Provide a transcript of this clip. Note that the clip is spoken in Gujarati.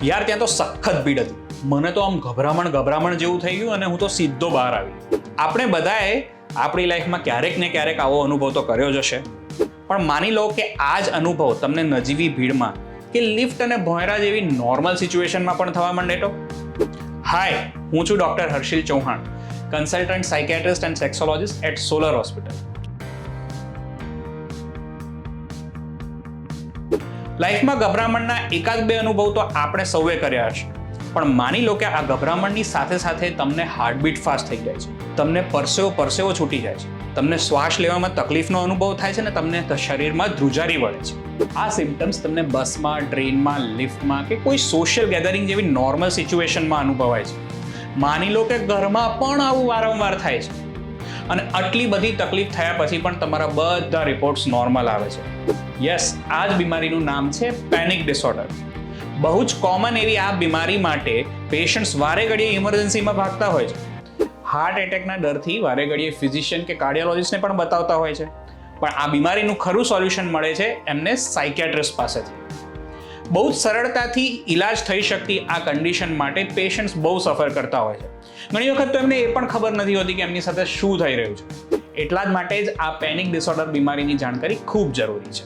યાર ત્યાં તો સખત ભીડ હતી. મને તો આમ ગભરામણ જેવું થઈ ગયું અને હું તો સીધો બહાર આવી. આપણે બધાએ આપણી લાઈફમાં ક્યારેક ને ક્યારેક આવો અનુભવ તો કર્યો જ હશે, પણ માની લો કે આ જ અનુભવ તમને નજીવી ભીડમાં કે લિફ્ટ અને ભોંયરા જેવી નોર્મલ સિચ્યુએશનમાં પણ થવા માંડે તો. હાય, હું છું doctor Harshil Chauhan, consultant psychiatrist and sexologist at Solar hospital. લાઈફમાં ગભરામણના એકાદ બે અનુભવ તો આપણે સૌએ કર્યા હશે, પણ માની લો કે આ ગભરામણની સાથે સાથે તમને હાર્ટબીટ ફાસ્ટ થઈ જાય છે, તમને પરસેવો છૂટી જાય છે, તમને શ્વાસ લેવામાં તકલીફનો અનુભવ થાય છે ને તમને શરીરમાં ધ્રુજારી વળે છે. આ સિમ્ટમ્સ તમને બસમાં, ટ્રેનમાં, લિફ્ટમાં કે કોઈ સોશિયલ ગેધરિંગ જેવી નોર્મલ સિચ્યુએશનમાં અનુભવાય છે. માની લો કે ઘરમાં પણ આવું વારંવાર થાય છે અને આટલી બધી તકલીફ થયા પછી પણ તમારા બધા રિપોર્ટ્સ નોર્મલ આવે છે. યસ, આ જ બીમારીનું નામ છે પેનિક ડિસઓર્ડર. બહુ જ કોમન એવી આ બીમારી માટે પેશન્ટ્સ વારે ઘડીએ ઇમરજન્સીમાં ભાગતા હોય છે. હાર્ટ એટેકના ડરથી વારે ઘડીએ ફિઝિશિયન કે કાર્ડિયોલોજિસ્ટને પણ બતાવતા હોય છે, પણ આ બીમારીનું ખરું સોલ્યુશન મળે છે એમને સાયકેટ્રિસ્ટ પાસેથી. બહુ જ સરળતાથી ઈલાજ થઈ શકતી આ કન્ડિશન માટે પેશન્ટ્સ બહુ સફર કરતા હોય છે. ઘણી વખત તો એમને એ પણ ખબર નથી હોતી કે એમની સાથે શું થઈ રહ્યું છે. એટલા જ માટે જ આ પેનિક ડિસઓર્ડર બીમારીની જાણકારી ખૂબ જરૂરી છે.